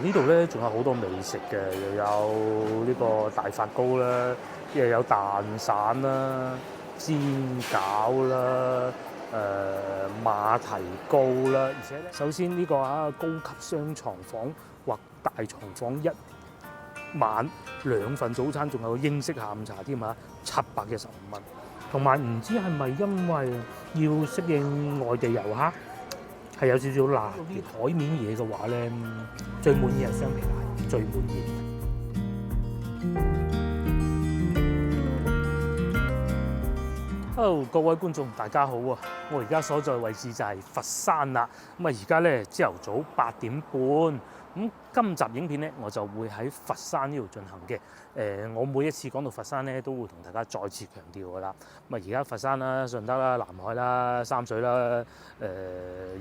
呢度咧仲有好多美食嘅，又有呢個大發糕啦，又有蛋散啦、煎餃啦、馬蹄糕啦，而且咧，首先呢個高級雙床房或大床房一晚2份早餐，仲有個英式下午茶添嚇，715蚊。同埋唔知係咪因為要適應外地遊客，係有少少辣嘅海面嘢嘅話咧，最滿意係雙皮奶，最滿意。Hello，各位觀眾，大家好啊！我而家所在位置就係佛山啦。咁啊，而家咧朝頭早8點半。咁今集影片咧，我就會喺佛山呢度進行嘅。我每一次講到佛山咧，都會同大家再次強調噶啦。咁啊，而家佛山啦、順德啦、南海啦、三水啦，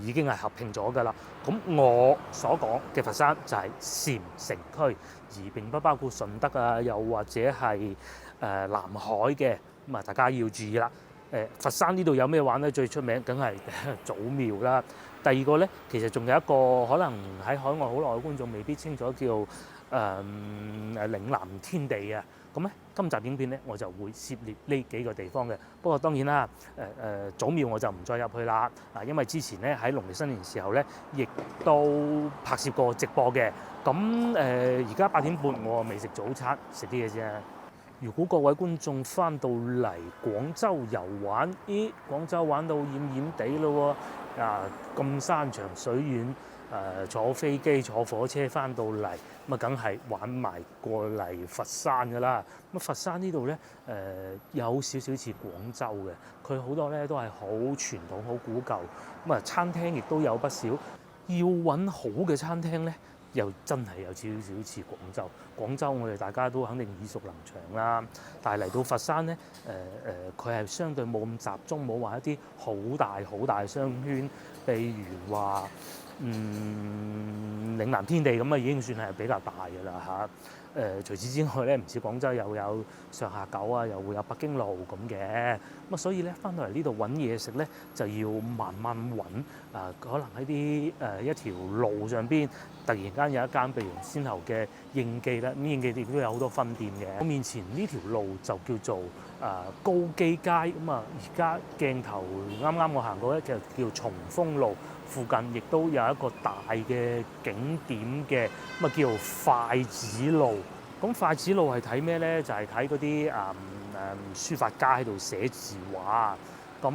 已經係合併咗噶啦。咁我所講嘅佛山就係禪城區，而並不包括順德啊，又或者係南海嘅。咁啊，大家要注意啦。佛山呢度有咩玩咧？最出名梗係祖廟啦。第二個咧，其實仲有一個可能喺海外好耐嘅觀眾未必清楚，叫嶺南天地啊。咁咧，今集影片咧我就會涉獵呢幾個地方嘅。不過當然啦，祖廟我就唔再入去啦。因為之前咧喺農曆新年時候咧，亦都拍攝過直播嘅。咁而家8點半，我未食早餐，食啲嘢啫。如果各位觀眾翻到嚟廣州遊玩，咦，廣州玩到厭厭地咯喎，咁山長水遠，坐飛機坐火車翻到嚟，咁啊梗係玩埋過嚟佛山噶啦。咁佛山呢度咧，有少少似廣州嘅，佢好多咧都係好傳統、好古舊。咁啊，餐廳亦都有不少。要揾好嘅餐廳咧，又真係有少少似廣州。廣州我哋大家都肯定耳熟能詳啦，但係嚟到佛山咧，佢係相對冇咁集中，冇話一啲好大嘅商圈，譬如話嶺南天地咁啊，已經算係比較大嘅啦嚇。除此之外咧，唔似廣州又有上下九啊，又會有北京路咁嘅。咁啊，所以咧翻到嚟呢度揾嘢食咧，就要慢慢揾。可能喺一條路上邊，突然間有一間譬如先後嘅應記啦，咁應記亦都有好多分店嘅。我面前呢條路就叫做高基街。咁啊，而家鏡頭啱啱我行過咧，就叫松豐路。附近亦都有一個大嘅景點嘅，咁啊叫做筷子路。咁筷子路係睇咩咧？就係睇嗰啲書法家喺度寫字畫。咁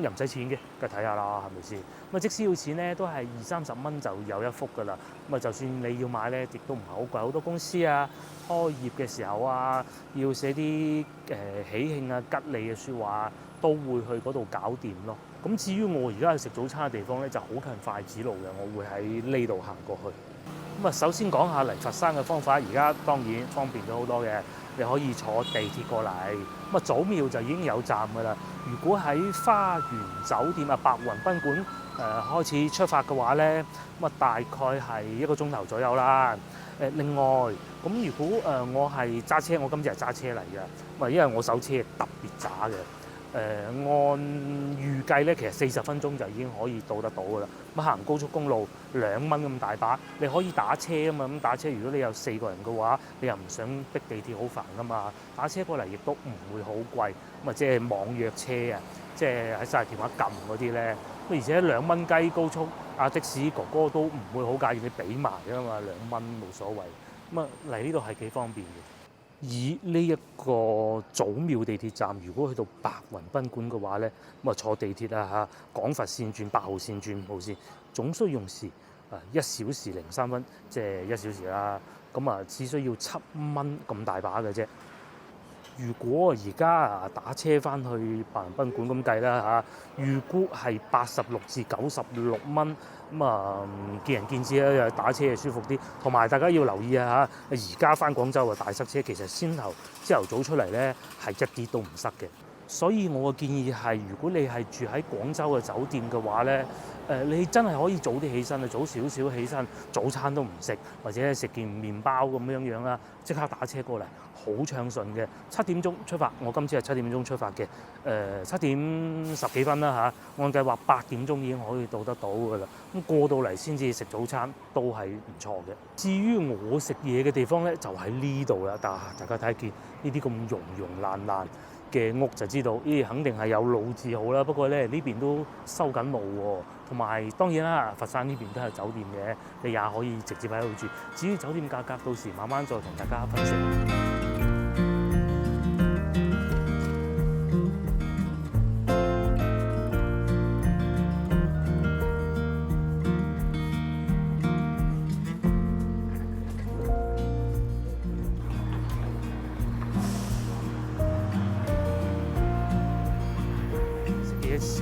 又唔使錢嘅，梗係睇下啦，係咪先？咁啊，即使要錢咧，都係20-30蚊就有一幅噶啦。咁啊，就算你要買咧，亦都唔係好貴。好多公司啊，開業嘅時候啊，要寫啲喜慶啊、吉利嘅説話，都會去嗰度搞掂咯。咁至於我而家去食早餐嘅地方咧，就好近筷子路嘅，我會喺呢度行過去。咁啊，首先講下嚟佛山嘅方法，而家當然方便咗好多嘅，你可以坐地鐵過嚟。咁啊，祖廟就已經有站㗎啦。如果喺花園酒店白雲賓館開始出發嘅話咧，咁啊大概係1個鐘頭左右啦。另外，咁如果我係揸車，我今次係揸車嚟嘅，因為我手車特別渣嘅。按預計咧，其實40分鐘就已經可以到得到㗎啦。咁行高速公路2蚊咁大把，你可以打車啊嘛。咁打車如果你有4個人嘅話，你又唔想逼地鐵好煩㗎嘛，打車過嚟亦都唔會好貴。咁啊，即係網約車啊，即係喺晒電話撳嗰啲咧。咁而且2蚊雞高速，的士哥哥都唔會好介意你俾埋㗎嘛，2蚊冇所謂。咁啊嚟呢度係幾方便嘅。以呢一個祖廟地鐵站，如果去到白雲賓館嘅話咧，咁啊坐地鐵啊廣佛線轉8號線轉5號線，總需用時1小時03分，即係1小時啦。咁啊只需要7蚊咁大把嘅啫。如果而家打車翻去白雲賓館咁計啦預估係86至96蚊。咁啊，見仁見智啦，打車係舒服啲。同埋大家要留意而家翻廣州大塞車，其實先頭朝頭早出嚟咧係一啲都唔塞嘅。所以我嘅建議係，如果你係住喺廣州嘅酒店嘅話咧，你真係可以早啲起身啊，早少少起身，早餐都唔食，或者食件麵包咁樣啦，即刻打車過嚟，好暢順嘅。7點鐘出發，我今次係7點鐘出發嘅，7點10幾分啦嚇，按計劃8點鐘已經可以到得到㗎啦。咁過到嚟先至食早餐都係唔錯嘅。至於我食嘢嘅地方咧，就喺呢度啦。大家睇見呢啲咁溶爛嘅屋就知道，肯定係有老字號啦。不過咧，呢邊都收緊路喎，同埋當然啦，佛山呢邊都係酒店嘅，你也可以直接喺度住。至於酒店價格，到時慢慢再同大家分析。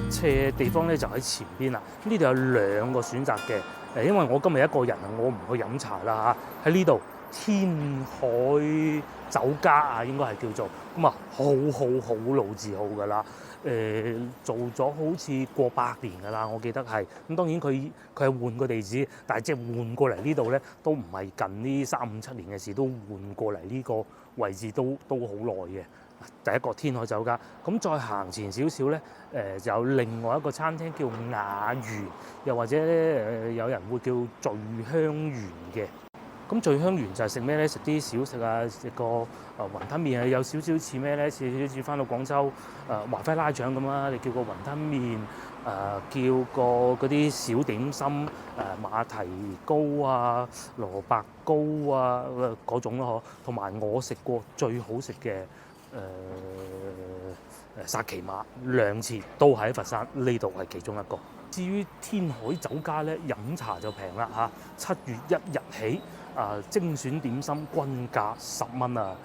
斜地方咧就喺前邊啦，呢度有2個選擇嘅。因為我今日一個人，我唔去飲茶啦嚇。喺呢度天海酒家啊，應該係叫做咁啊，好老字號㗎啦。做咗好似過100年㗎啦，我記得係。咁當然佢係換個地址，但係即係換過嚟呢度咧，都唔係近呢3、5、7年嘅事，都換過嚟呢個位置都好耐嘅。第一個天海酒家，咁再行前少少咧，就有另外一個餐廳叫雅園，又或者有人會叫聚香園嘅。咁聚香園就係食咩咧？食啲小食啊，食個雲吞麵啊，有少少似咩咧？似翻到廣州華輝拉腸咁啦。你叫個雲吞麵，叫個嗰啲小點心，馬蹄糕啊、蘿蔔糕啊嗰種咯，同埋我食過最好食嘅。薩琪瑪2次都喺佛山呢度係其中一個。至於天海酒家咧，飲茶就平啦嚇。7月1日起，精選點心均價10蚊啊，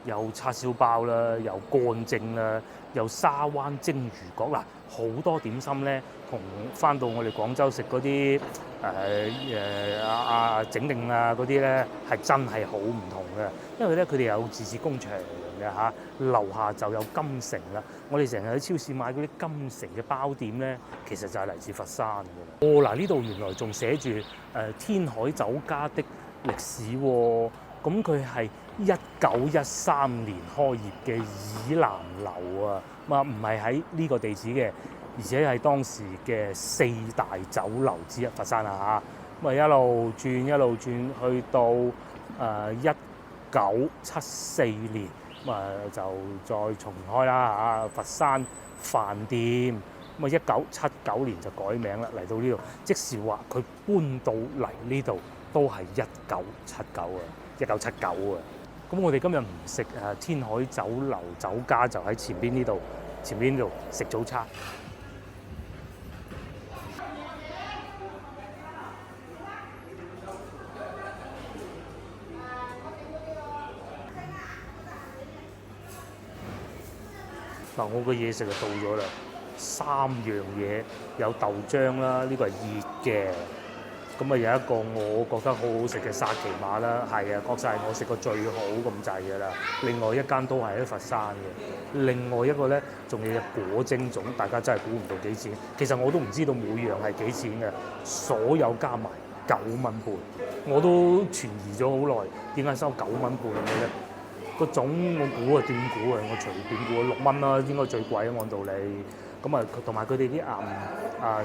有叉燒包啦，有乾蒸啦，有沙灣蒸魚角嗱，好多點心咧，同翻到我哋廣州食嗰啲整定啊嗰啲咧，係真係好唔同嘅，因為咧佢哋有自製工場嘅嚇，樓下就有金城啦。我哋成日喺超市買嗰啲金城嘅包點咧，其實就係嚟自佛山嘅。嗱，呢度原來仲寫住天海酒家的歷史喎，咁佢係1913年開業嘅以南樓啊，唔係喺呢個地址嘅，而且係當時嘅4大酒樓之一，佛山啊嚇，咁一路轉去到1974年，就再重開啦嚇，佛山飯店，1979年就改名啦，嚟到呢度，即是話佢搬到嚟呢度都係1979啊。咁我哋今日唔食天海酒樓酒家，就喺前邊呢度食早餐。嗱，我嘅嘢食就到咗啦，3樣嘢，有豆漿啦，呢個係熱嘅。咁有一個我覺得好好食嘅薩琪瑪啦，係啊，確實係我食過最好咁滯嘅啦。另外一間都係喺佛山嘅，另外一個咧仲有隻果蒸粽，大家真係估唔到幾錢。其實我都唔知道每樣係幾錢嘅，所有加埋9蚊半，我都存疑咗好耐，點解收9蚊半嘅咧？個粽我估啊斷估啊，我隨便估6蚊啦，應該最貴啊按道理。咁同埋佢哋啲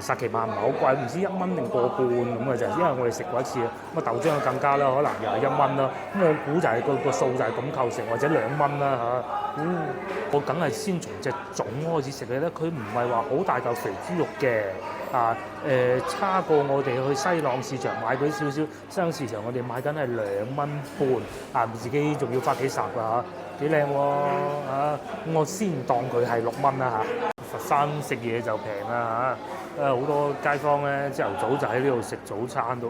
薩琪瑪唔係好貴，唔知1蚊定個半咁嘅啫。因為我哋食過一次啊，豆漿更加啦，可能又係1蚊啦。咁我估就係個數就係咁構成，或者2蚊啦嚇。我梗係先從隻粽開始食嘅咧，佢唔係話好大嚿肥豬肉嘅差過我哋去西朗市場買嗰啲少少。西朗市場我哋買緊係2蚊半，自己仲要花幾十㗎嚇，幾靚喎嚇。我先當佢係6蚊啦嚇。佛山食嘢就平啦嚇，好多街坊咧朝頭早就喺呢度食早餐到。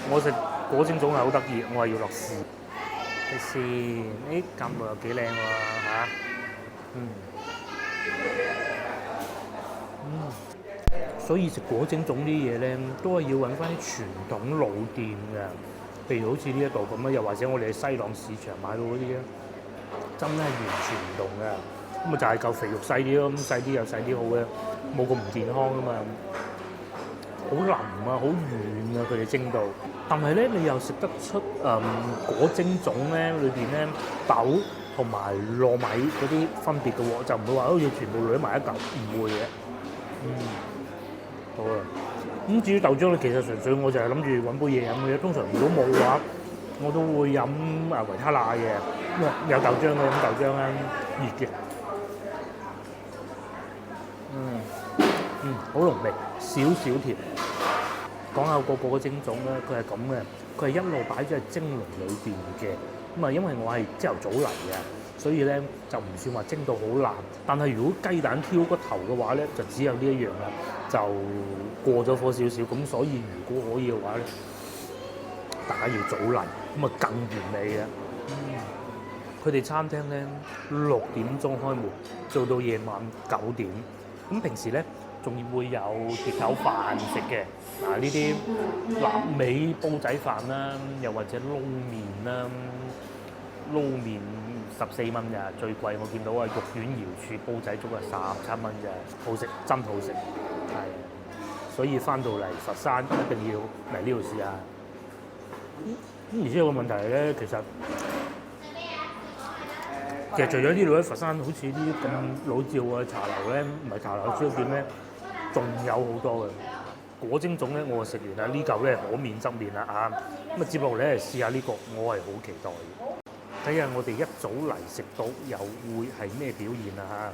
我食果蒸粽係好得意，我係要落豉。睇先，夾落又幾靚喎嚇。所以食果蒸粽啲嘢咧，都係要揾翻啲傳統老店嘅，譬如好似呢一度咁啊，又或者我哋喺西朗市場買到嗰啲咧，真係完全唔同嘅。咁啊就係嚿肥肉細啲咯，咁細啲又細啲好嘅，冇咁唔健康啊嘛。好腍啊，好軟啊，佢哋蒸到。但係咧，你又食得出果蒸種咧裏邊咧豆同埋糯米嗰啲分別嘅喎，就唔會話好似全部攣埋一嚿，唔會嘅。好啊。咁至於豆漿咧，其實純粹我就係諗住揾杯嘢飲嘅啫。通常如果冇嘅話，我都會飲維他奶嘅。咁啊有豆漿嘅飲豆漿啦，熱嘅。好濃味，少少甜。講下個個嘅蒸種咧，佢係咁嘅，佢係一路擺咗喺蒸籠裏邊嘅。咁啊，因為我係朝頭早嚟嘅，所以咧就唔算話蒸到好爛。但係如果雞蛋挑個頭嘅話咧，就只有呢一樣啦，就過咗火少少。咁所以如果可以嘅話咧，大家要早嚟，咁啊更完美嘅。佢哋餐廳咧6點鐘開門，做到夜晚9點。咁平時咧仲會有碟頭飯食嘅，呢啲臘味煲仔飯啦，又或者撈麵啦，撈麵14蚊咋，最貴我見到啊肉丸瑤柱煲仔粥啊17蚊咋，好食真好食，係，所以翻到嚟佛山一定要嚟呢度試下。咁而且有個問題咧，其實除咗呢度咧，佛山好似啲咁老字號嘅茶樓咧，唔係茶樓燒店咧，仲有好多嘅果蒸種咧，我食完啦，呢嚿咧可免則免啦啊！咁啊接落嚟咧試下呢個，我係好期待嘅。睇下我哋一早嚟食到又會係咩表現啊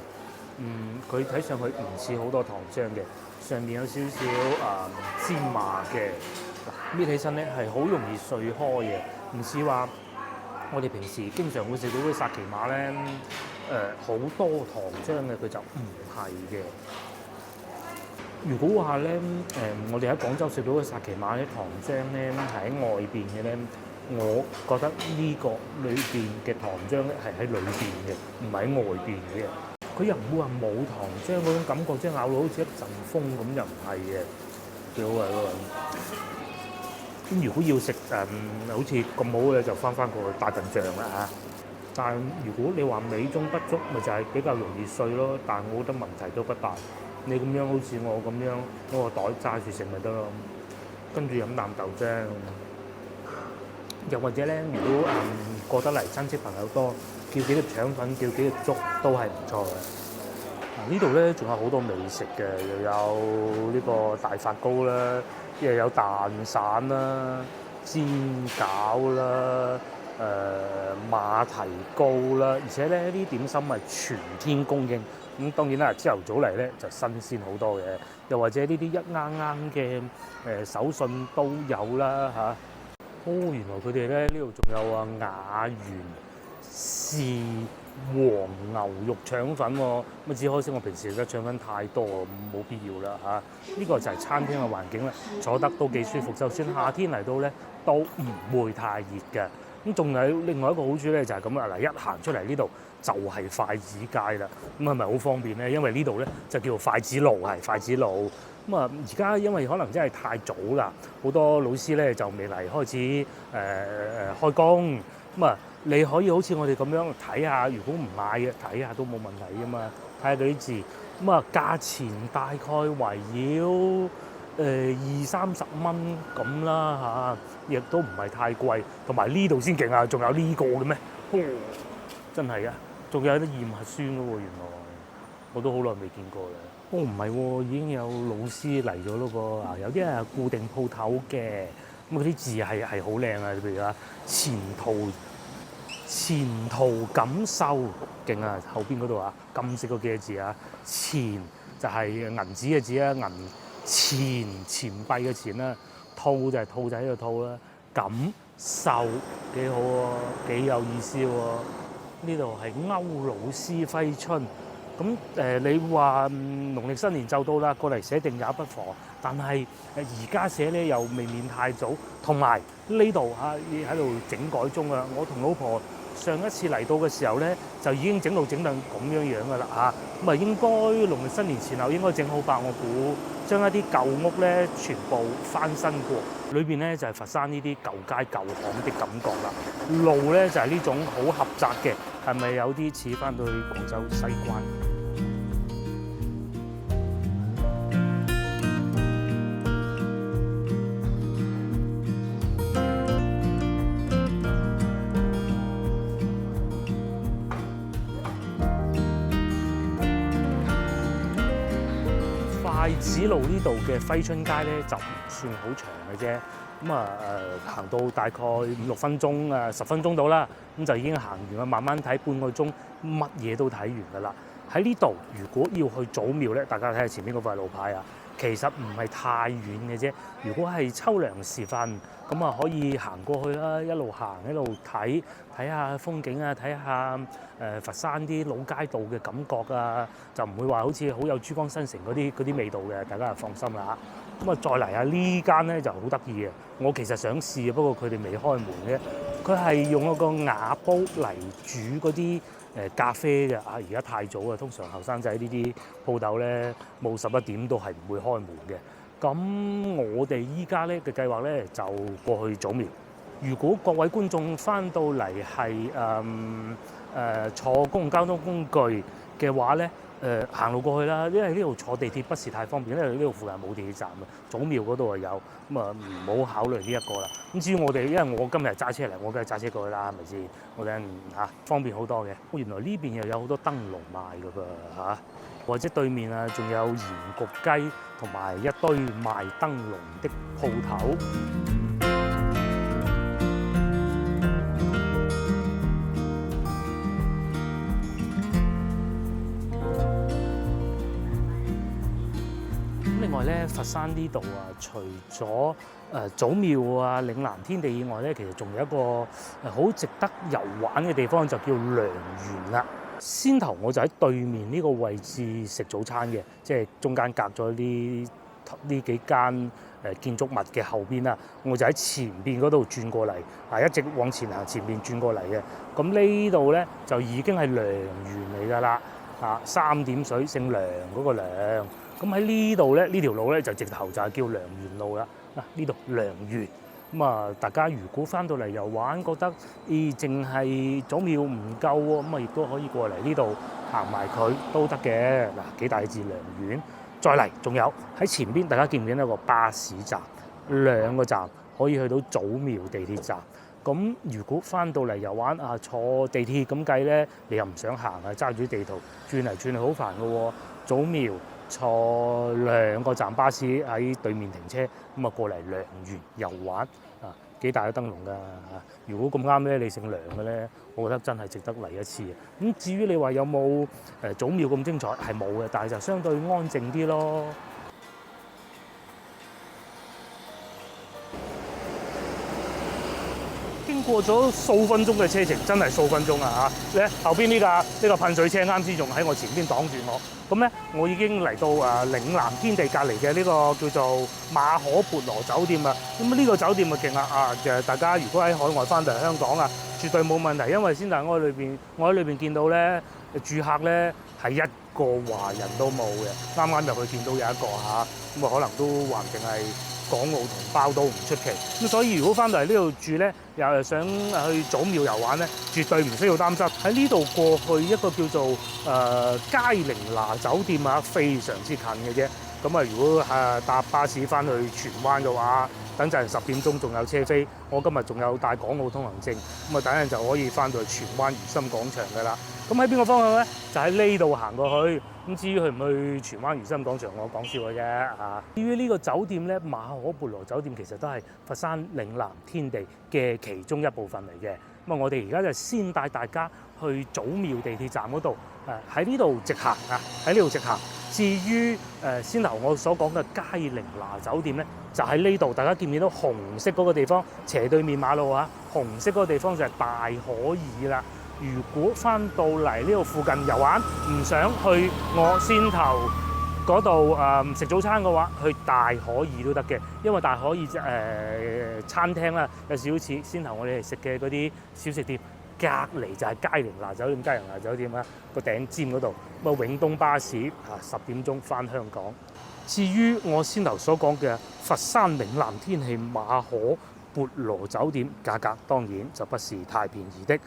嚇！佢睇上去唔似好多糖漿嘅，上面有少少芝麻嘅，搣起身咧係好容易碎開嘅，唔似話我哋平時經常會食到啲薩琪瑪咧，好多糖漿嘅，佢就唔係嘅。如果話咧，我哋喺廣州食到嘅薩琪瑪啲糖漿咧，係喺外邊嘅咧，我覺得呢個裏邊嘅糖漿咧係喺裏邊嘅，唔係喺外邊嘅。佢又唔會話冇糖漿嗰種感覺，即係咬到好似一陣風咁，又唔係嘅，幾好啊嗰個。咁如果要食好似咁好嘅，就翻個大笨象啦嚇。但係如果你話美中不足，咪就係比較容易碎咯。但係我覺得問題都不大。你咁樣好似我咁樣攞個袋揸住食咪得咯，跟住飲啖豆漿。又或者咧，如果過得嚟親戚朋友多，叫幾碟腸粉，叫幾碟粥都係唔錯嘅。呢度咧仲有好多美食嘅，又有呢個大發糕啦，又有蛋散啦、煎餃啦、馬蹄糕啦，而且咧呢啲點心係全天供應。咁當然啦，朝頭早嚟咧就新鮮好多嘅，又或者呢啲一啱啱嘅手信都有啦嚇。原來佢哋咧呢度仲有雅源豉黃牛肉腸粉喎。咁只可惜我平時食得腸粉太多，冇必要啦嚇。呢個就係餐廳嘅環境啦，坐得都幾舒服。就算夏天嚟到咧，都唔會太熱嘅。咁仲有另外一個好處咧，就係咁啦。嗱，一行出嚟呢度就係筷子街啦。咁係咪好方便咧？因為呢度咧就叫做筷子路，係筷子路。咁啊，而家因為可能真係太早啦，好多老師咧就未嚟開始開工。咁啊，你可以好似我哋咁樣睇下，如果唔買嘅睇下都冇問題㗎嘛。睇下嗰啲字。咁啊，價錢大概圍繞20-30蚊咁啦嚇，亦都唔係太貴。同埋呢度先勁啊，仲有呢個嘅咩？真係啊，仲有啲驗核酸嘅喎，原來我都好耐未見過啦。唔係喎，已經有老師嚟咗咯噃。有啲係固定鋪頭嘅，咁嗰啲字係好靚啊。譬如話前途錦繡勁啊，後邊嗰度啊，金色嗰幾個字啊，錢就係銀紙嘅字啊，錢幣嘅錢啦，兔就係兔仔嘅兔啦，錦繡幾好喎，幾有意思喎。呢度係歐老師揮春。咁你話農曆新年就到啦，過嚟寫定也不妨。但係而家寫咧又未免太早，同埋呢度喺度整改中啊！我同老婆上一次嚟到嘅時候咧，就已經整到咁樣噶啦嚇。咁啊應該農曆新年前後應該整好吧？我估將一啲舊屋咧全部翻新過，裏邊咧就係佛山呢啲舊街舊巷的感覺啦。路咧就係呢種好狹窄嘅，係咪有啲似翻到去廣州西關？太子路呢度嘅揮春街咧就唔算好長嘅啫，咁行到大概5-6分鐘10分鐘到啦，咁就已經行完啦。慢慢睇半個鐘，乜嘢都睇完㗎啦。喺呢度如果要去祖廟咧，大家睇下前面嗰塊路牌啊，其實唔係太遠嘅啫。如果係秋涼時分，咁可以行過去啦，一路行一路睇下風景啊，睇下佛山啲老街道嘅感覺啊，就唔會話好似好有珠江新城嗰啲味道嘅，大家就放心啦嚇。咁再嚟下呢間咧就好得意嘅，我其實想試嘅，不過佢哋未開門嘅。佢係用一個瓦煲嚟煮嗰啲咖啡嘅啊！而家太早啊，通常後生仔呢啲鋪頭咧冇11點都係唔會開門嘅。咁我哋依家咧嘅計劃咧就過去祖廟。如果各位觀眾翻到嚟係坐公共交通工具嘅話咧，行路過去啦，因為呢度坐地鐵不是太方便，因為呢度附近冇地鐵站啊。祖廟嗰度有，咁唔好考慮呢一個啦。咁至於我哋，因為我今日揸車嚟，我梗係揸車過去啦，係咪先？我哋方便好多嘅。原來呢邊又有好多燈籠賣㗎噃嚇，或者對面啊仲有鹽焗雞同埋一堆賣燈籠的鋪頭。另外咧，佛山呢度啊，除咗祖廟啊、嶺南天地以外咧，其實仲有一個好值得遊玩嘅地方，就叫良園啦。先頭我就喺對面呢個位置食早餐嘅，即係中間隔咗呢幾間建築物嘅後邊啦，我就喺前邊嗰度轉過嚟，一直往前行，前邊轉過嚟嘅。咁呢度咧就已經係良園嚟㗎啦，三點水姓梁嗰個梁。咁喺呢度咧，呢條路咧就直頭就係叫良園路啦。呢度良園，咁大家如果翻到嚟遊玩，覺得淨係祖廟唔夠喎，咁亦都可以過嚟呢度行埋佢都得嘅。幾大字良園，再嚟仲有喺前邊，大家見唔見到有個巴士站？2個站可以去到祖廟地鐵站。咁如果翻到嚟遊玩坐地鐵咁計咧，你又唔想行揸住地圖轉嚟轉去好煩嘅喎。祖廟坐2個站巴士喺對面停車，咁過嚟良園遊玩幾大嘅燈籠㗎如果咁啱咧，你姓梁嘅咧，我覺得真係值得嚟一次。咁至於你話有冇祖廟咁精彩，係冇嘅，但係就相對安靜啲咯。經過咗數分鐘嘅車程，真係數分鐘啊嚇！咧後邊呢個噴水車啱先仲喺我前邊擋住我，咁咧我已經嚟到嶺南天地隔離嘅呢個叫做馬可孛羅酒店啦。咁呢個酒店咪勁啦大家如果喺海外翻嚟香港絕對冇問題，因為先但我喺裏邊見到咧住客咧係一個華人都冇嘅，啱啱入去見到有一個咁可能都橫掂係港澳同胞都唔出奇。咁所以如果翻到嚟呢度住咧，又係想去祖廟遊玩咧，絕對唔需要擔心。喺呢度過去一個叫做佳寧拿酒店非常之近嘅啫。咁如果搭巴士翻去荃灣嘅話，等陣10點鐘仲有車飛。我今日仲有帶港澳通行證，咁等陣就可以翻到去荃灣如心廣場㗎啦。咁喺邊個方向咧？就喺呢度行過去。咁至於去唔去荃灣如心廣場，我講笑嘅啫至於呢個酒店咧，馬可孛羅酒店其實都係佛山嶺南天地嘅其中一部分嚟嘅。咁我哋而家就先帶大家去祖廟地鐵站嗰度，喺呢度直行喺呢度直行。至於先頭我所講嘅佳寧拿酒店咧，就喺呢度。大家見唔見到紅色嗰個地方？斜對面馬路紅色嗰個地方就係大可兒啦。如果翻到嚟呢度附近遊玩，唔想去我先頭嗰度食早餐嘅話，去大可兒都得嘅，因為大可兒餐廳啦，有少少似先頭我哋食嘅嗰啲小食店，隔離就係佳寧拿酒店。佳寧拿酒店個頂尖嗰度，永東巴士10點鐘翻香港。至於我先頭所講嘅佛山嶺南天氣馬可孛羅酒店，價格當然就不是太便宜的。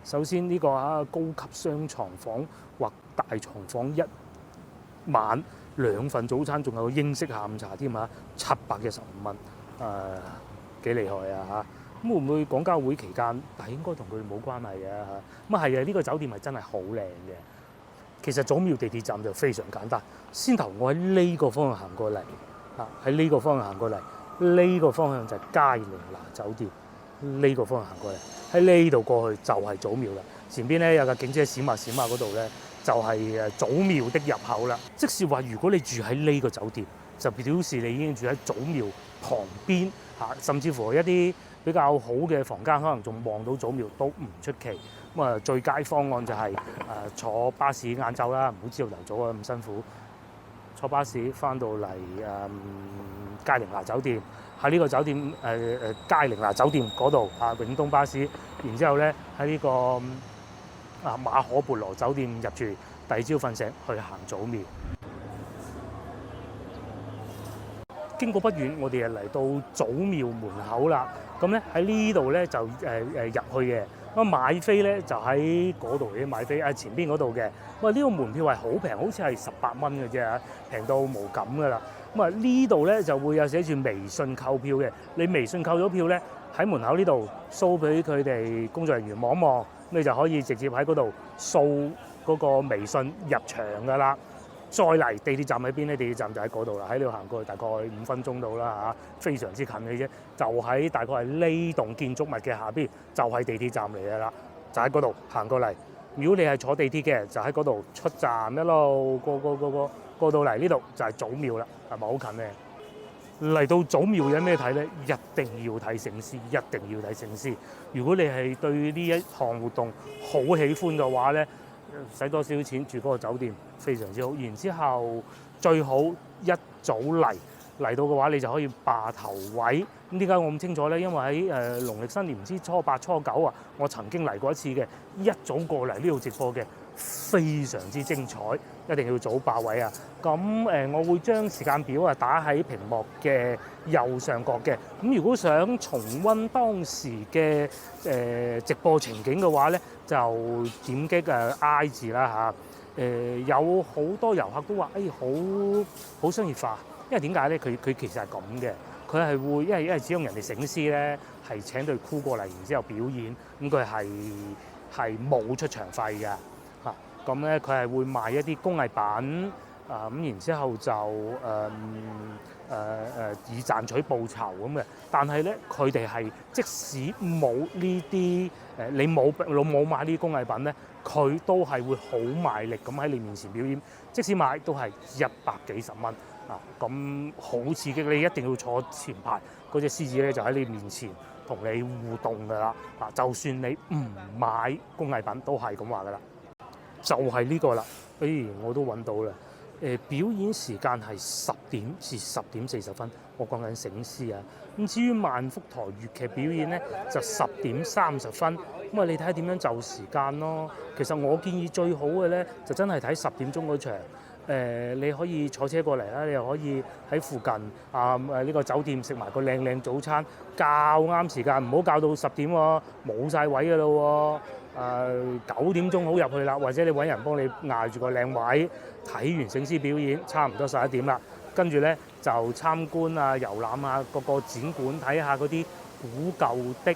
首先呢個高級雙床房或大床房一晚2份早餐，仲有個英式下午茶添嚇，715蚊，幾厲害啊嚇！咁會唔會廣交會期間？但係應該同佢冇關係嘅嚇。咁啊係啊，呢個酒店係真係好靚嘅。其實祖廟地鐵站就非常簡單。先頭我喺呢個方向行過嚟，喺呢個方向行過嚟，呢個方向就係佳寧拿酒店。呢個方向行過嚟，喺呢度過去就係祖廟啦。前邊咧有架警車閃下閃下嗰度咧，就係祖廟的入口啦。即是話，如果你住喺呢個酒店，就表示你已經住喺祖廟旁邊嚇，甚至乎一啲比較好嘅房間，可能仲望到祖廟都唔出奇。咁啊，最佳方案就係坐巴士晏晝啦，唔好朝頭早啊咁辛苦。坐巴士翻到嚟佳寧拿酒店，喺呢個酒店佳寧拿酒店嗰度永東巴士，然之後咧喺呢個馬可孛羅酒店入住，第二朝瞓醒去行祖廟。經過不遠，我哋就嚟到祖廟門口啦。咁咧喺呢度咧就入去嘅。咁買飛咧就喺嗰度嘅買飛，前邊嗰度嘅。呢個門票係好平，好似係18蚊嘅啫，平到無感㗎啦。呢度咧就會有寫住微信購票嘅。你微信購咗票咧，喺門口呢度掃俾佢哋工作人員望一望，你就可以直接喺嗰度掃嗰個微信入場㗎啦。再嚟地鐵站喺邊咧？地鐵站就喺嗰度啦，喺呢度行過去大概5分鐘到啦嚇，非常之近嘅啫。就喺大概係呢棟建築物嘅下邊，就係地鐵站嚟嘅啦。就喺嗰度行過嚟。如果你係坐地鐵嘅，就喺嗰度出站一路過到嚟呢度就係祖廟啦，係咪好近咧？嚟到祖廟有咩睇咧？一定要睇醒獅，一定要睇醒獅。如果你係對呢一項活動好喜歡嘅話咧，使多少錢住嗰個酒店非常之好，然之後最好一早嚟到嘅話，你就可以霸頭位。咁點解我咁清楚咧？因為喺農曆新年唔知初8、初9啊，我曾經嚟過一次嘅，一早過嚟呢度直播嘅，非常之精彩，一定要早霸位啊！咁我會將時間表打喺屏幕嘅右上角嘅。咁如果想重溫當時嘅直播情景嘅話咧，就點擊I 字啦嚇。有好多遊客都話好商業化，因為點解咧？佢其實係咁嘅，佢係會因為始終人哋醒獅咧係請隊 crew 過嚟，然之後表演，咁佢係冇出場費㗎嚇。咁咧佢係會賣一啲工藝品咁，然之後就以賺取報酬咁嘅。但係咧佢哋係即使冇呢啲你冇買呢啲工藝品咧，佢都係會好賣力咁喺你面前表演，即使買都係100幾十蚊咁好刺激，你一定要坐前排，嗰隻獅子咧就喺你面前同你互動㗎啦就算你唔買工藝品都係咁話㗎啦，就係呢個啦。我都揾到啦。表演時間係10點至10點40分，我講緊醒獅啊。咁至於萬福台粵劇表演咧，就10點30分。咁你睇下點樣就時間咯。其實我建議最好嘅咧，就真係睇10點鐘嗰場。你可以坐車過嚟啦，你又可以喺附近呢個酒店食埋個靚早餐，較啱時間，唔好較到10點喎，冇晒位㗎咯喎。9點鐘好入去啦，或者你揾人幫你捱住個靚位，睇完醒獅表演，差唔多11點啦。跟住咧就參觀遊覽下各個展館，睇下嗰啲古舊的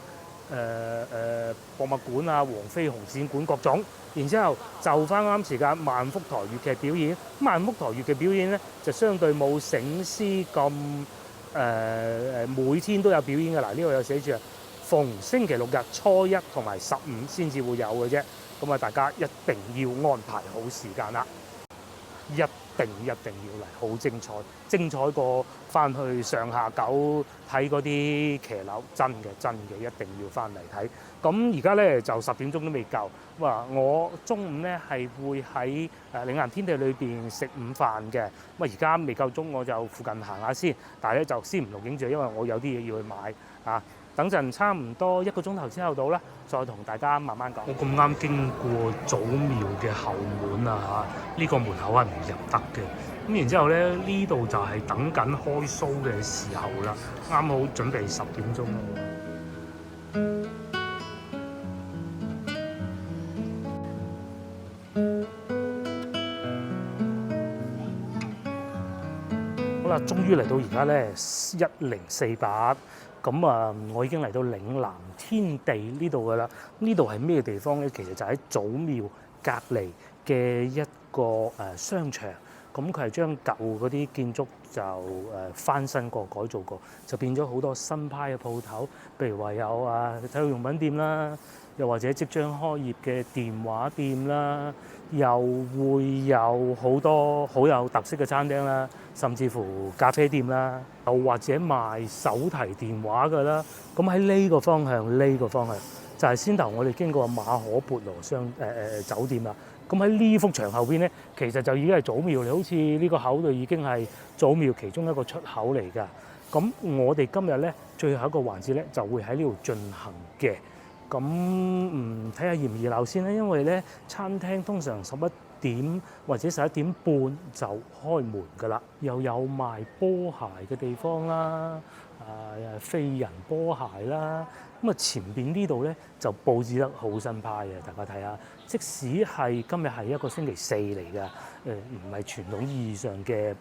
博物館黃飛鴻展館各種。然之後就翻啱時間，萬福台粵劇表演。萬福台粵劇表演咧就相對冇醒獅咁每天都有表演嘅。嗱，呢度有寫住逢星期6日、初1同埋15先至會有嘅啫。咁大家一定要安排好時間啦，一定要嚟，好精彩，精彩過翻去上下九睇嗰啲騎樓，真嘅，一定要翻嚟睇。咁而家咧就10點鐘都未夠，我中午咧係會喺嶺南天地裏邊食午飯嘅。而家未夠鐘，我就附近行下先，但係咧就先唔錄影住，因為我有啲嘢要去買等陣差唔多1個鐘頭之後到啦，再同大家慢慢講。我咁啱經過祖廟嘅後門呢個門口係唔入得嘅。咁然之後咧，呢度就係等緊開 show 嘅時候啦，啱好準備10點鐘啦。啦，終於嚟到而家咧1048，咁啊，我已經嚟到嶺南天地呢度噶啦。呢度係咩地方咧？其實就喺祖廟隔離嘅一個商場。咁佢係將舊嗰啲建築就翻新過、改造過，就變咗好多新派嘅鋪頭。譬如話有體育用品店啦，又或者即將開業嘅電話店啦，又會有好多好有特色嘅餐廳啦，甚至乎咖啡店啦，又或者賣手提電話㗎啦。咁喺呢個方向，就係先頭我哋經過馬可孛羅酒店啦。咁喺呢幅牆後邊咧，其實就已經係祖廟嚟，好似呢個口度已經係祖廟其中一個出口嚟㗎。咁我哋今日咧最後一個環節咧就會喺呢度進行嘅。咁睇下熱唔熱鬧先啦，因為咧餐廳通常11點或者11點半就開門㗎啦，又有賣波鞋嘅地方啦，飛人波鞋啦。咁啊前邊呢度咧就佈置得好新派嘅，大家睇下。即使係今日係一個星期四嚟嘅，唔係傳統意義上嘅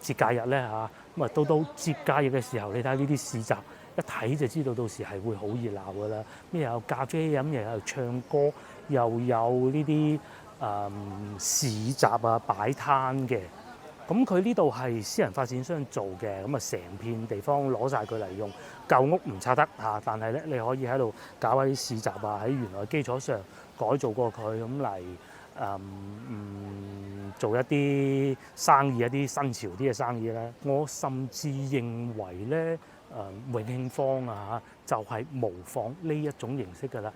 節假日咧嚇。咁啊到節假日嘅時候，你睇下呢啲市集，一睇就知道到時係會好熱鬧㗎啦。咩有咖啡飲，又有唱歌，又有呢啲市集擺攤嘅。咁佢呢度係私人發展商做嘅，咁啊成片地方攞晒佢嚟用，舊屋唔拆得嚇，但係咧你可以喺度搞下啲市集喺原來基礎上改造過佢，咁嚟做一啲生意，一啲新潮啲嘅生意咧。我甚至認為咧，永慶坊就係模仿呢一種形式㗎啦。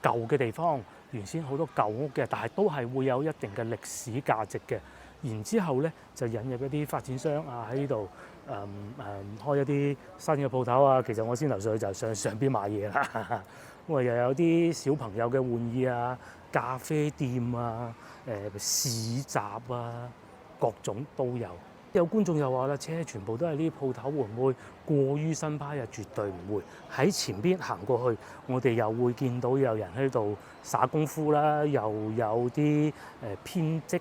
舊嘅地方原先好多舊屋嘅，但係都係會有一定嘅歷史價值嘅。然之後咧就引入一啲發展商喺呢度開一啲新嘅鋪頭啊。其實我先頭上去就係上邊買嘢啦。咁啊又有啲小朋友嘅玩意咖啡店市集各種都有。有觀眾又話啦，全部都係呢啲鋪頭，會唔會過於新派啊？絕對唔會。喺前邊行過去，我哋又會見到有人喺度耍功夫啦，又有啲編織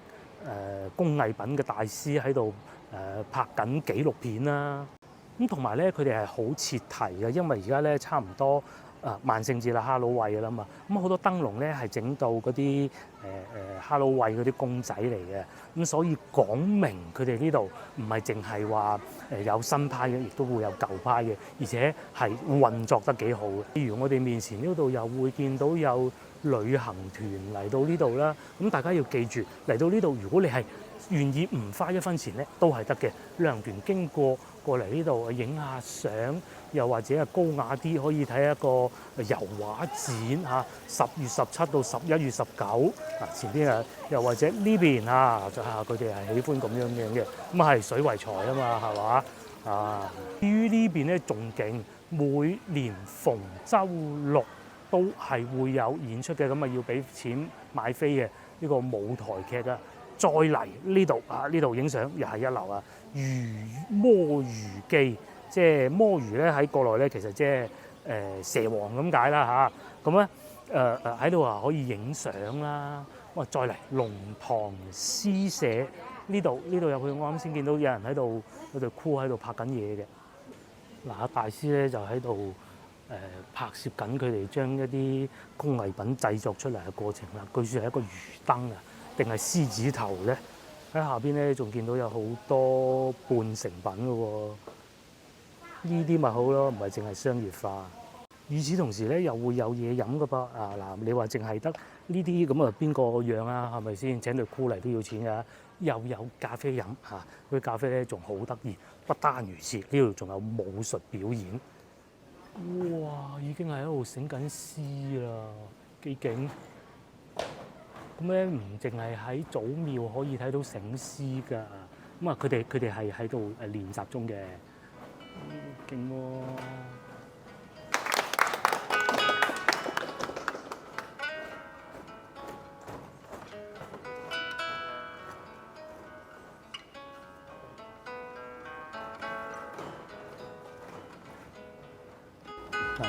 工藝品嘅大師喺度拍緊紀錄片啦。咁同埋咧，佢哋係好切題嘅，因為而家咧差唔多萬聖節啦、哈囉喂㗎啦嘛。咁好多燈籠咧係整到嗰啲哈囉喂嗰啲公仔嚟嘅。咁所以講明佢哋呢度唔係淨係話有新派嘅，亦都會有舊派嘅，而且係運作得幾好嘅。例如我哋面前呢度又會見到有旅行團嚟到呢度啦。咁大家要記住，嚟到呢度如果你係願意唔花1分錢咧，都係得嘅。旅行團經過嚟呢度影下相，又或者高雅啲可以睇一個油畫展10月17到11月19前邊又或者呢邊佢哋係喜歡咁樣嘅，咁係水為財啊嘛，係嘛至於呢邊咧仲勁，每年逢週六都係會有演出嘅，咁要俾錢買飛嘅呢個舞台劇啊。再嚟呢度呢度影相又係一流摸魚記，即係摸魚咧喺國內咧，其實即係蛇王咁解啦嚇。咁咧喺度可以影相啦。再嚟龍塘詩社呢度入去，我啱先見到有人喺度有對箍喺度拍緊嘢嘅。大師咧就喺度拍攝緊佢哋將一啲工藝品製作出嚟嘅過程啦。據說係一個魚燈定係獅子頭咧？喺下邊咧仲見到有好多半成品嘅喎。呢啲咪好咯，唔係淨係商業化。與此同時咧，又會有嘢飲嘅噃。你話淨係得呢啲咁邊個樣啊？係咪先？請對箍嚟都要錢㗎。又有咖啡飲嗰啲咖啡咧仲好得意。不單如此，呢度仲有武術表演。哇！已經係喺度醒緊獅啦，幾勁！咁咧唔淨係喺祖廟可以睇到醒獅㗎。佢哋係喺度練習中嘅。勁喎！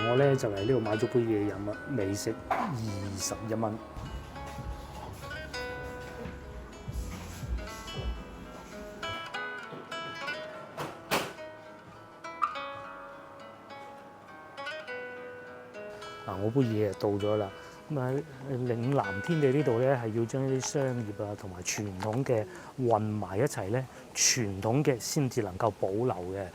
我咧就嚟呢度買咗杯嘢飲美食21蚊。我杯嘢就到咗啦。咁啊，嶺南天地呢度咧係要將啲商業啊同埋傳統嘅混埋一齊咧，傳統嘅先至能夠保留嘅。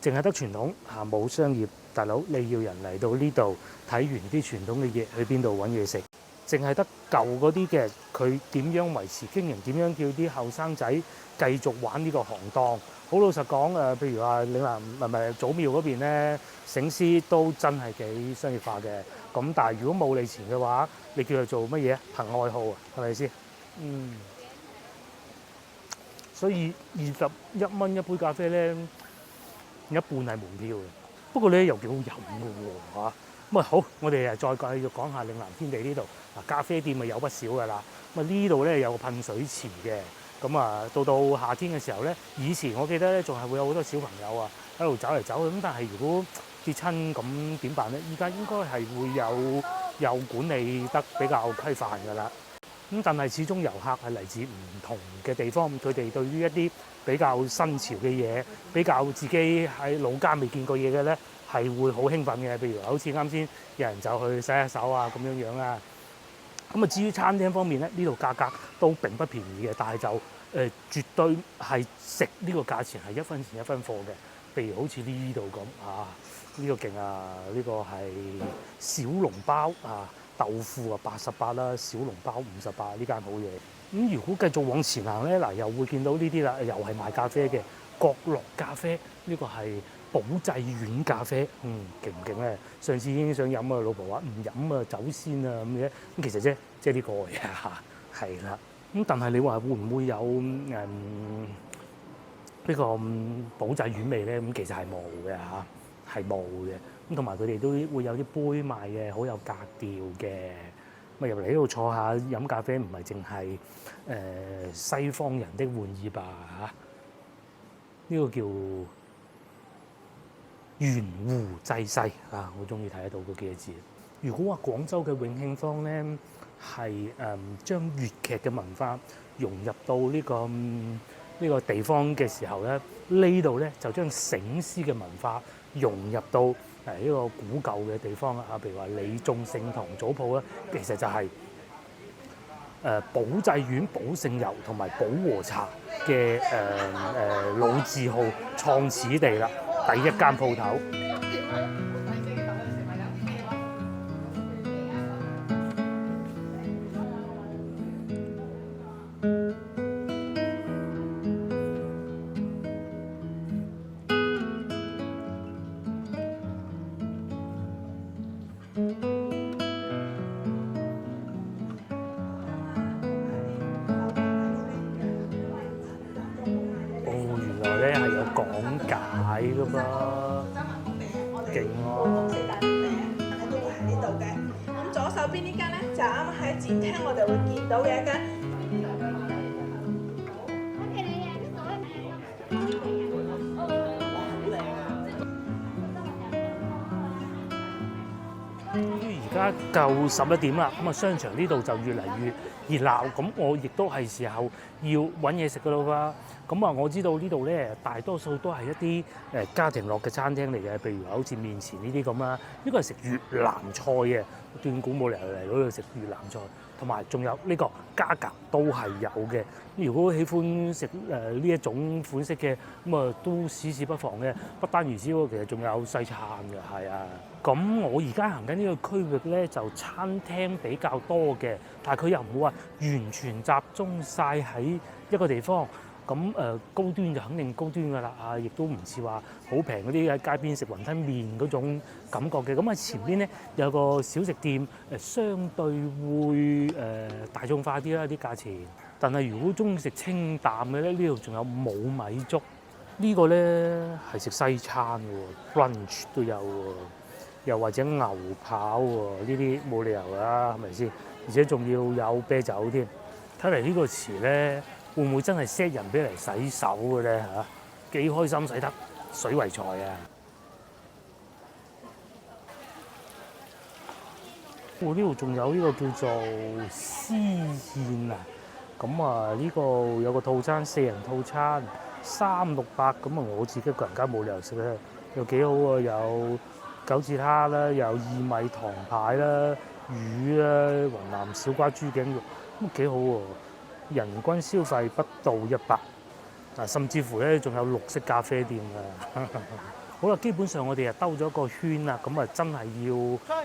淨係得傳統冇商業，大佬你要人嚟到呢度睇完啲傳統嘅嘢，去邊度揾嘢食？淨係得舊嗰啲嘅，佢點樣維持經營？點樣叫啲後生仔繼續玩呢個行當？好老實講譬如話嶺南唔係祖廟嗰邊咧，醒獅都真係幾商業化嘅。咁但係如果冇利錢嘅話，你叫佢做乜嘢？憑愛好啊，係咪先？所以21蚊一杯咖啡咧，一半係門票嘅。不過咧又幾好飲嘅喎嚇。咁好，我哋再繼續講下嶺南天地呢度咖啡店咪有不少㗎啦。咁呢度咧有個噴水池嘅。咁到夏天嘅時候咧，以前我記得咧仲係會有好多小朋友喺度走嚟走去。咁但係如果跌親咁點辦咧？依家應該係會有管理得比較規範㗎啦。咁但係始終遊客係嚟自唔同嘅地方，佢哋對於一啲比較新潮嘅嘢，比較自己喺老家未見過嘢嘅咧，係會好興奮嘅。譬如好似啱先有人就去洗下手咁樣啊。咁至於餐廳方面咧，呢度價格都並不便宜嘅，但係就絕對係食呢個價錢係1分錢1分貨嘅。譬如好似呢度咁呢個勁呢個係小籠包豆腐88啦，小籠包58，呢間好嘢。咁如果繼續往前行咧，又會見到呢啲啦，又係賣咖啡嘅角落咖啡，呢個係保濟丸咖啡，勁唔勁咧？上次已經想飲老婆話唔飲走先咁嘅。咁其實即係呢個嘢係啦。咁但係你話會唔會有呢個保濟丸味咧？咁其實係冇嘅係冇嘅。咁同埋佢哋都會有啲杯賣嘅，好有格調嘅。咁入嚟呢度坐下飲咖啡，唔係淨係西方人的玩意吧呢個叫懸壺濟世我中意睇得到嗰幾個字。如果話廣州嘅永慶坊咧係將粵劇嘅文化融入到呢個地方嘅時候咧，呢度咧就將醒獅嘅文化融入到呢個古舊嘅地方譬如話李眾聖堂早鋪其實就係保濟丸、保聖油同埋保和茶嘅老字號創始地啦，第一間鋪頭。講解㗎噃，勁喎！都會喺呢度嘅。咁左手邊呢間咧，就啱啱喺展廳我哋會見到嘅一間。而家夠11點啦，咁商場呢度就越嚟越熱鬧，咁我亦都係時候要揾嘢食㗎啦喎。咁我知道呢度咧大多數都係一啲家庭樂嘅餐廳嚟嘅，譬如好似面前呢啲咁啦，呢個係食越南菜嘅，斷估冇理由嚟嗰度食越南菜，同埋仲有呢個加格都係有嘅。如果喜歡食呢一種款式嘅，咁都試試不妨嘅。不單如此喎，其實仲有西餐嘅，係啊。咁我而家行緊呢個區域咧，就餐廳比較多嘅，但係佢又唔會話完全集中晒喺一個地方。咁高端就肯定高端㗎啦，亦都唔似話好平嗰啲喺街邊食雲吞麵嗰種感覺嘅。咁喺前邊咧有個小食店，相對會大眾化啲啦啲價錢。但係如果中意食清淡嘅咧，呢度仲有冇米粥。呢個咧係食西餐嘅喎 ，brunch 都有喎，又或者牛扒喎，呢啲冇理由㗎，係咪先？而且仲要有啤酒添。睇嚟呢個池咧，會唔會真係 set 人俾嚟洗手嘅咧嚇？幾開心洗得水為財啊！呢度仲有呢個叫做絲燕咁呢個有個套餐4人套餐368，咁我自己個人家冇理由食咧，又幾好喎，有九節蝦啦，有薏米糖排啦、魚啦、雲南小瓜豬頸肉，咁幾好喎。人均消費不到100，甚至乎咧仲有綠色咖啡店㗎。好啦，基本上我哋啊兜咗個圈啦，咁啊真係要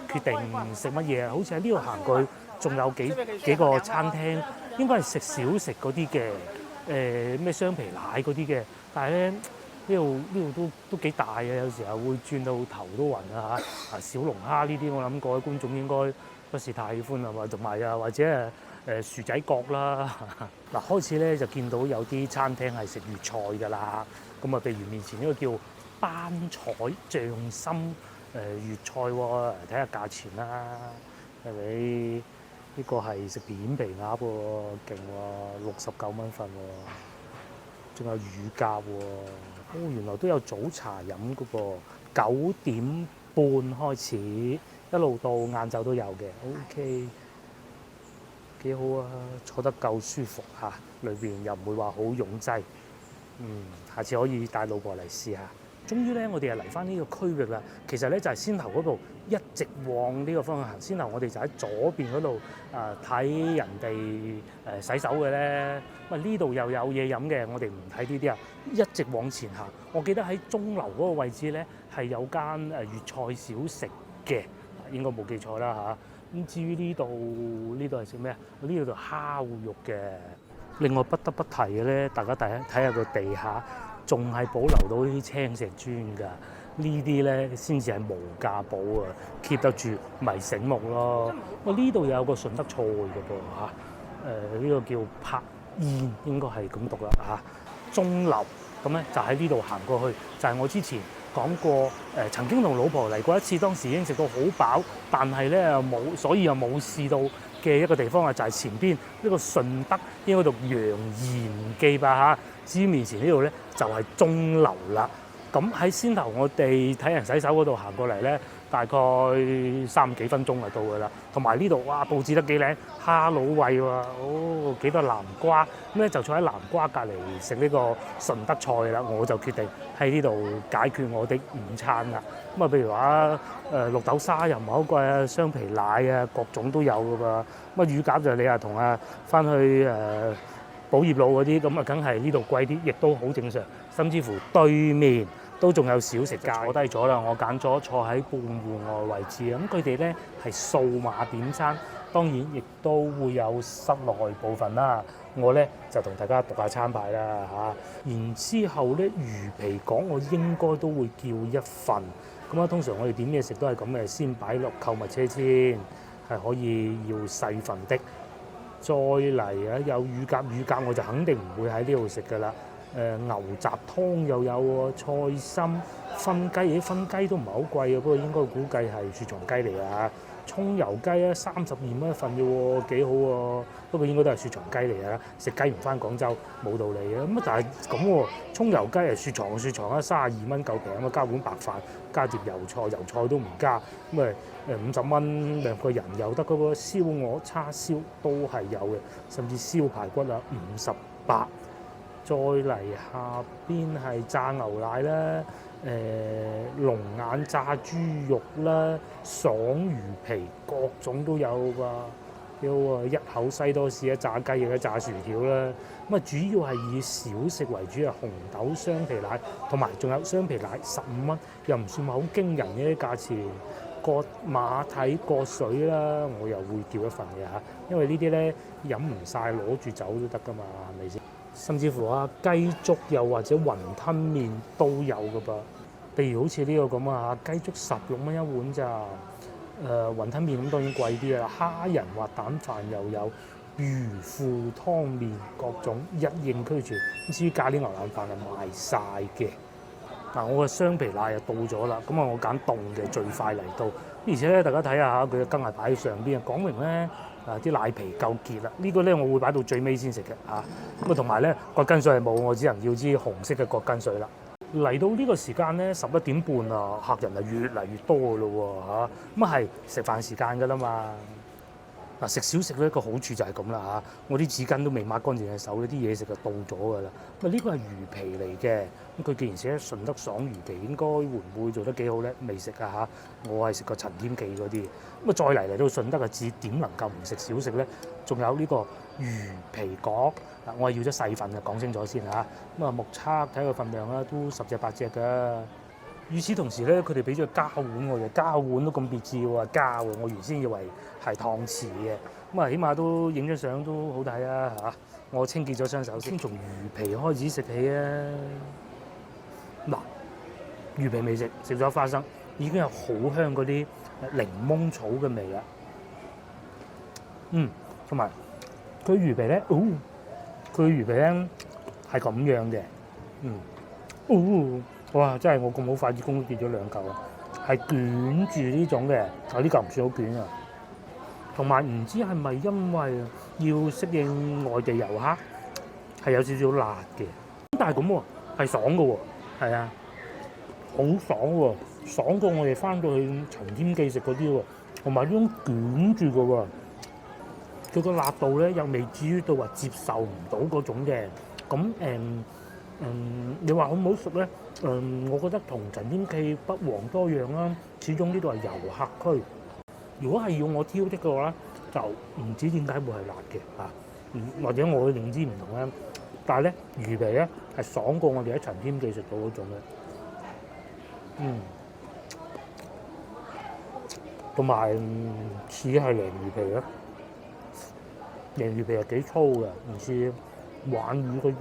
決定食乜嘢。好似喺呢度行過去，仲有幾個餐廳，應該係食小食嗰啲嘅，咩雙皮奶嗰啲嘅。但係咧呢度都幾大嘅，有時候會轉到頭都暈啊嚇！啊小龍蝦呢啲，我諗各位觀眾應該不是太喜歡係嘛，同埋啊或者薯仔角啦。嗱開始咧就見到有啲餐廳係食粵菜㗎啦，咁啊譬如面前呢個叫班菜醬心粵菜喎，睇下價錢啦，係咪？呢個係食扁皮鴨喎，勁喎，69蚊份喎，仲有乳鴿喎。哦，原來都有早茶飲㗎噃，9點半開始，一路到晏晝都有嘅。OK， 幾好啊，坐得夠舒服嚇，裏邊又唔會話好擁擠。下次可以帶老婆嚟試下。終於咧，我哋又嚟翻呢個區域啦。其實咧就係先頭嗰度一直往呢個方向行。先頭我哋就喺左邊嗰度睇人哋洗手嘅咧。咁呢度又有嘢飲嘅，我哋唔睇呢啲啊，一直往前行。我記得喺鐘樓嗰個位置咧係有間粵菜小食嘅，應該冇記錯啦嚇。咁至於呢度係食咩啊？呢度就烤肉嘅。另外不得不提嘅咧，大家睇下個地下。仲係保留到啲青石磚㗎，呢啲咧先至係無價寶啊 ，keep 得住咪醒目咯。呢度有個順德菜㗎噃嚇，呢個叫柏燕，應該係咁讀啦嚇。鐘樓咁咧就喺呢度行過去，就係我之前講過曾經同老婆嚟過一次，當時已經食到好飽，但係咧冇，所以又冇試到嘅一個地方啊，就係前邊呢個順德應該讀楊賢記吧嚇。至於面前呢度咧就係鐘樓啦。咁喺先頭我哋睇人洗手嗰度行過嚟咧，大概3幾分鐘就到㗎啦。同埋呢度哇佈置得幾靚，蝦佬位喎，哦幾多南瓜，咁咧就坐喺南瓜隔離食呢個順德菜啦。我就決定喺呢度解決我的午餐啦。咁啊，譬如話綠豆沙又唔係好貴啊，雙皮奶啊，各種都有㗎噃。咁啊，乳鴿就你啊同啊翻去寶業路嗰啲，咁啊梗係呢度貴啲，亦都好正常。甚至乎對面都仲有小食街，坐低咗啦，我揀咗坐喺半戶外位置。咁佢哋咧係數碼點餐，當然亦都會有室內部分啦。我咧就同大家讀下餐牌啦嚇。然之後咧魚皮講我應該都會叫一份。咁啊，通常我哋點嘢食都係咁嘅，先擺落購物車先，係可以要細份的。再嚟啊，有乳鴿我就肯定唔會喺呢度食㗎啦。牛雜湯又有喎，菜心燻雞，燻雞都唔係好貴嘅，不過應該估計係雪藏雞嚟啊。葱油雞啊，32蚊一份嘅喎，幾好喎。不過應該都係雪藏雞嚟啊，食雞唔翻廣州冇道理啊。咁但係咁喎，葱油雞係雪藏啊，32蚊夠平啊，加碗白飯，加碟油菜都唔加，咁啊50蚊2個人有得嗰個燒鵝叉燒都係有嘅，甚至燒排骨啊58。再嚟下邊係炸牛奶啦，龍眼炸豬肉啦，爽魚皮各種都有㗎，有啊一口西多士啊，炸雞翼啊，炸薯條啦。咁啊主要係以小食為主啊，紅豆雙皮奶同埋仲有雙皮奶15蚊，又唔算話好驚人嘅價錢。割馬蹄割水啦，我又會叫一份嘅嚇，因為呢啲咧飲唔晒攞住走都得㗎嘛，係咪先？甚至乎啊雞粥又或者雲吞麵都有㗎噃，譬如好似呢個咁啊，雞粥16蚊一碗咋，雲吞麵咁當然貴啲啦，蝦仁滑蛋飯又有，魚腐湯麵各種一應俱全。至於咖喱牛腩飯係賣晒嘅。嗱，我嘅雙皮奶又到咗啦，咁啊我揀凍嘅最快嚟到，而且咧大家睇下佢嘅羹係擺喺上邊啊，講明咧啲奶皮夠結啦，呢個咧我會擺到最尾先食嘅嚇，咁啊同埋咧葛根水係冇，我只能要支紅色嘅葛根水啦。嚟到呢個時間咧11點半啊，客人係越嚟越多嘅咯喎嚇，咁啊係食飯時間㗎啦嘛。嗱，食小食咧個好處就係咁啦嚇，我啲紙巾都未抹乾淨隻手，啲嘢食就到咗㗎啦。咁啊呢個係魚皮嚟嘅，咁佢既然寫得順德爽魚皮，應該會唔會做得幾好咧？未食啊嚇，我係食過陳添記嗰啲。咁啊再嚟到順德嘅字，點能夠唔食小食咧？仲有呢個魚皮角，嗱我係要咗細份嘅，講清楚先嚇。咁啊目測睇個份量啦，都10隻8隻㗎。與此同時咧，佢哋俾咗個膠碗我嘅，膠碗都咁別緻喎，膠喎，我原先以為係搪瓷嘅，咁啊起碼都影咗相都好睇啊嚇！我清潔咗雙手先，從魚皮開始食起啊！嗱，魚皮未食，食咗花生，已經有好香嗰啲檸檬草嘅味啦。同埋佢魚皮咧，佢魚皮咧係咁樣嘅，哇！真係我咁好筷子功都跌咗2嚿啊，係捲住呢種嘅，呢嚿唔算好捲啊。同埋唔知係咪因為要適應外地遊客，係有少少辣嘅。但係咁喎，係爽嘅喎，係啊，好爽喎，爽過我哋翻到去陳添記食嗰啲喎。同埋呢種捲住嘅喎，佢個辣度咧又未至於到話接受唔到嗰種嘅。咁你話好唔好食咧？我覺得同陳添記不遑多讓啦。始終呢度係遊客區。如果係要我挑剔嘅話咧，就唔知點解會係辣嘅嚇，或者我嘅認知唔同啦。但係咧魚皮咧係爽過我哋喺陳添記食到嗰種嘅，同埋似係鯪魚皮咯。鯪魚皮係幾粗嘅，唔似皖魚嗰啲魚皮。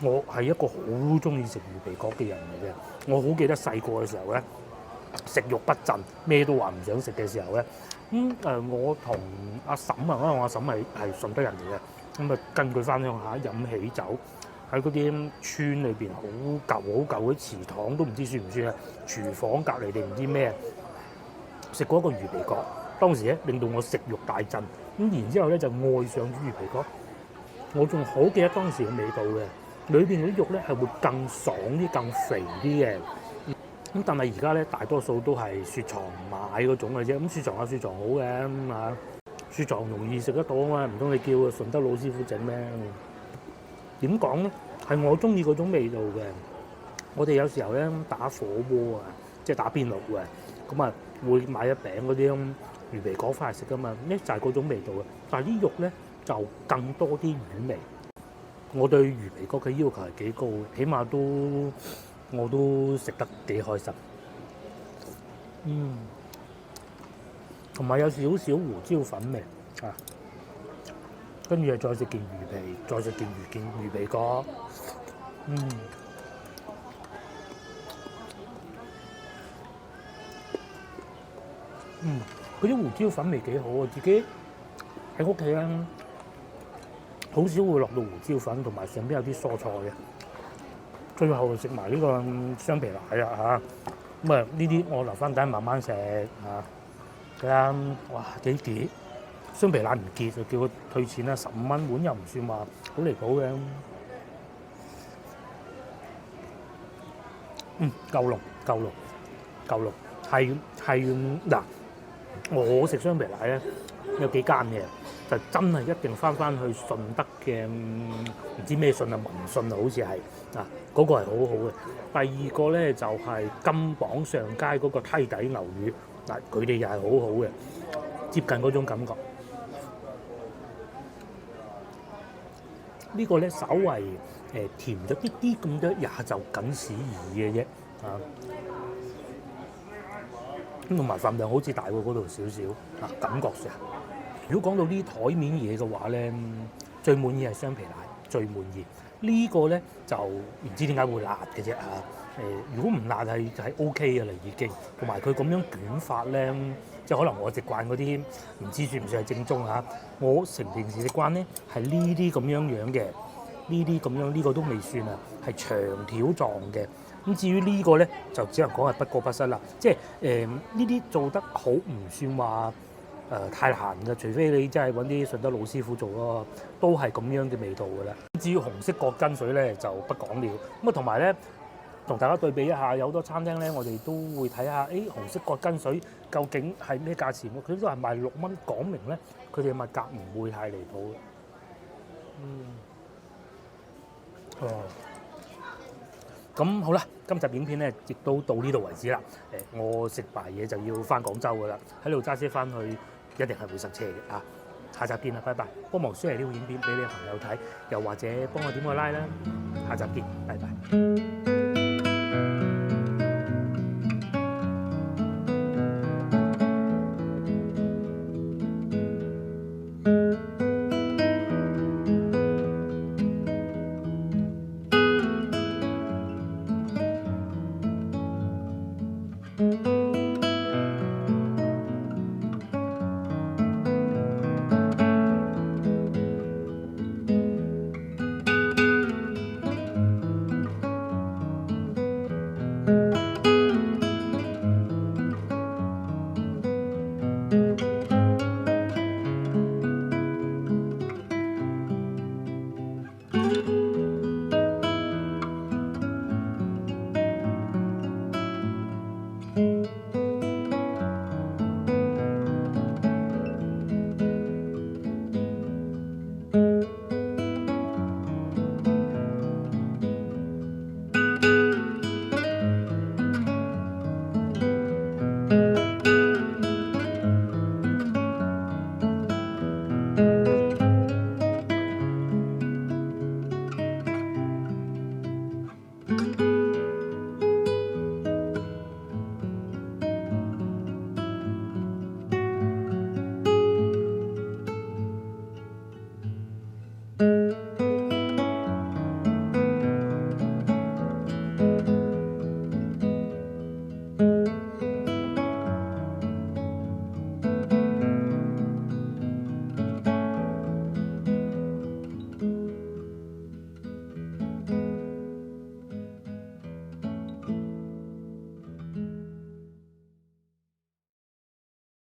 我係一個好中意食魚皮角嘅人嚟嘅。我好記得細個嘅時候咧，食慾不振，咩都話唔想食嘅時候咧，我同阿嬸啊，因為我阿嬸係順德人嚟嘅，咁啊跟佢翻鄉下飲喜酒，喺嗰啲村裏邊好舊嘅祠堂都唔知算唔算啊，廚房隔離定唔知咩，食過一個魚皮角，當時咧令到我食慾大振，咁然之後咧就愛上魚皮角。我仲好記得當時嘅味道嘅，裏邊嗰啲肉咧係會更爽啲、更肥啲嘅。咁但係而家咧大多數都係雪藏買嗰種嘅啫。咁雪藏有雪藏好嘅咁啊，雪藏容易食得到啊嘛，唔通你叫順德老師傅整咩？點講咧？係我中意嗰種味道嘅。我哋有時候咧打火鍋啊，即係打邊爐啊，咁啊會買一餅嗰啲魚皮角翻嚟食噶嘛，呢就係嗰種味道啊。但係啲肉咧就更多啲魚味。我對魚皮角嘅要求係幾高嘅，起碼我都食得幾開心。同埋有少少胡椒粉味啊，跟住再食件魚皮，再食件魚皮角。嗰啲胡椒粉味幾好啊！自己喺屋企咧，好少會落到胡椒粉，同埋上邊有啲蔬菜嘅。最後食埋呢個雙皮奶啦嚇，咁啊呢啲我留翻等慢慢食嚇。睇下哇幾結，雙皮奶唔結就叫佢退錢啦，15蚊碗又唔算話好離譜嘅。夠濃，係嗱，我食雙皮奶咧有幾間嘅，就真係一定翻去順德嘅唔知咩順啊，民順啊，好似係嗰個係好好嘅。第二個咧就係金榜上街嗰個梯底牛魚，佢哋又係好好嘅，接近嗰種感覺。呢個咧稍為甜咗啲啲咁多，也就僅此而已嘅啫咁同埋份量好似大過嗰度少少感覺上。如果講到呢台面嘢嘅話咧，最滿意係雙皮奶，最滿意。呢個咧就唔知點解會辣嘅啫如果唔辣係 OK 嘅啦已經。同埋佢咁樣捲法咧，即係可能我食慣嗰啲，唔知算唔算係正宗我平時食慣咧係呢啲咁樣嘅，呢啲咁樣呢個都未算係長條狀嘅。咁至於呢個咧就只能講係不過不失啦。即係呢啲做得好唔算話太難嘅，除非你真係揾啲順德老師傅做咯，都係咁樣嘅味道㗎啦。至於紅色角根水咧就不講了。咁同埋咧同大家對比一下，有好多餐廳咧，我哋都會睇下，紅色葛根水究竟係咩價錢？佢都係賣6蚊，講明咧佢哋嘅物價唔會太離譜嘅。咁好啦，今集影片咧亦都到呢度為止啦。我食埋嘢就要翻廣州噶啦，喺度揸車翻去一定係會塞車嘅啊！下集見啦，拜拜！幫忙 share 呢個影片俾你嘅朋友睇，又或者幫我點個 like 啦。下集見，拜拜。